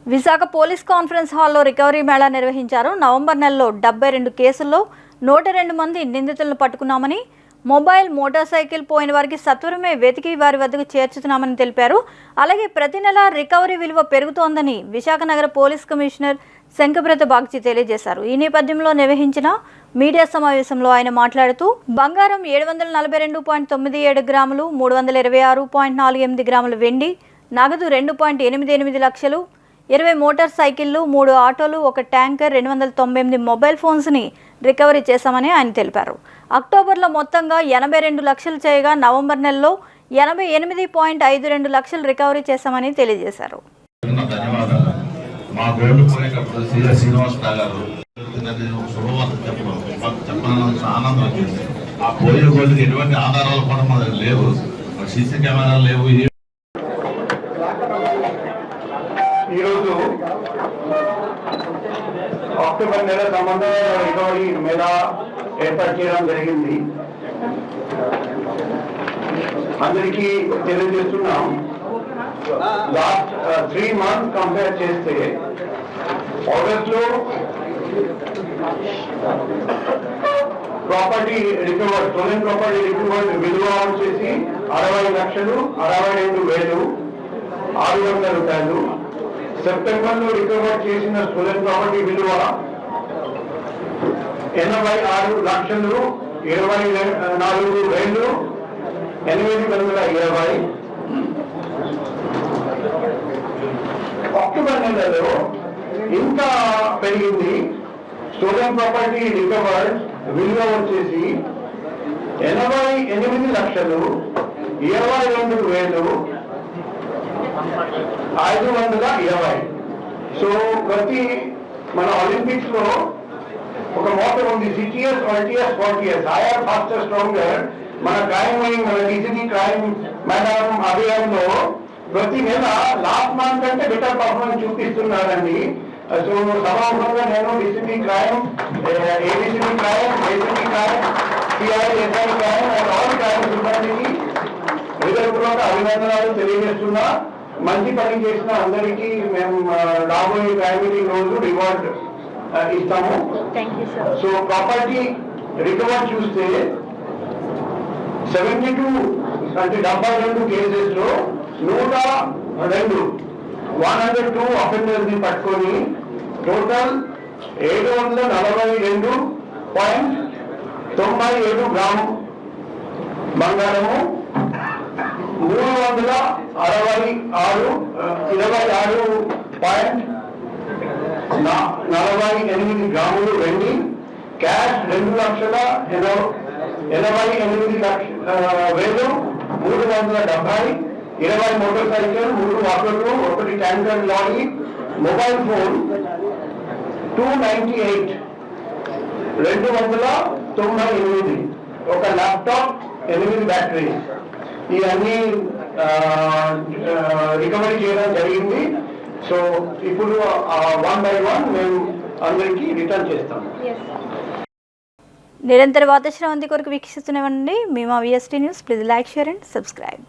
Visakha police conference హాల్లో recovery Mela నిర్వహించారు. November నెలలో 72 కేసుల్లో 102 మంది నిందితులను పట్టుకున్నామని, మొబైల్, మోటార్ సైకిల్ పోయిన వారికి సత్వరమే వెతికి వారి వద్దకు చేర్చుతున్నామని తెలిపారు. అలాగే ప్రతి నెల రికవరీ విలువ పెరుగుతోందని విశాఖ నగర పోలీస్ కమిషనర్ శంకబ్రత బాగ్చి తెలియజేశారు. ఈ నేపథ్యంలో నిర్వహించిన మీడియా సమావేశంలో ఆయన మాట్లాడుతూ బంగారం 742.97 గ్రాములు, 326.48 గ్రాముల వెండి, నగదు 2.88 లక్షలు, 20 మోటార్ సైకిళ్లు, 3 ఆటోలు, 1 ట్యాంకర్, 298 మొబైల్ ఫోన్స్ని రికవరీ చేశామని ఆయన తెలిపారు. అక్టోబర్లో మొత్తంగా 82 లక్షలు చేయగా నవంబర్ నెలలో 88.52 లక్షలు రికవరీ చేశామని తెలియజేశారు. ఈరోజు అక్టోబర్ నెల సంబంధమైన రికవరీ మేళా ఏర్పాటు చేయడం జరిగింది. అందరికీ తెలియజేస్తున్నాం, లాస్ట్ 3 months కంపేర్ చేస్తే ఆగస్టులో property recover, stolen property recover విలువ వచ్చేసి 60,62,600 రూపాయలు. సెప్టెంబర్లో రికవర్ చేసిన స్టోలెన్ ప్రాపర్టీ విలువ 86,24,820. అక్టోబర్ నెలలో ఇంకా పెరిగింది. స్టోలెన్ ప్రాపర్టీ రికవర్ విలువ వచ్చేసి 88,22,520. సో ప్రతి మన ఒలింపిక్స్ లో ఒక మోటో ఉంది, సిటిఎస్, ఆర్టీఎస్, 40 హైయర్, ఫాస్టర్, స్ట్రాంగర్. మన క్రైమ్ వింగ్, మన డీసీపీ క్రైమ్ మేడం అభియాన్లో ప్రతి నెల లాస్ట్ మంత్ కంటే బెటర్ పర్ఫార్మెన్స్ చూపిస్తున్నారండి. సో సమావేశంగా నేను DCP crime, ADCP crime, ACP crime, CI, SI crime and all crime సిబ్బందికి హృదయపూర్వక అభినందనలు తెలియజేస్తున్నా. మంచి పని చేసిన అందరికీ మేము రాబోయే క్రైమ్ మీటింగ్ రోజు రివార్డ్ ఇస్తాము. సో ప్రాపర్టీ రికవర్ చూస్తే 72 అంటే 72 కేసెస్ లో 102 అఫెండర్స్ ని పట్టుకొని టోటల్ 742.97 గ్రాము బంగారము, 326.48 గ్రాములు వెండి, క్యాష్ 2,88,370, 20 మోటార్ సైకిల్, 3 ఆటోలు, 1 tanker lorry, mobile phone 298, 1 laptop, 8 batteries, ఇవన్నీ రికవరీ చేయడం జరిగింది. సో ఇప్పుడు 1 by 1 మేము అందరికీ రిటర్న్ చేస్తాము. నిరంతర వార్తా శ్రవంతి కొరకు వీక్షిస్తున్నామండి. మేము VST news. Please like, share and subscribe.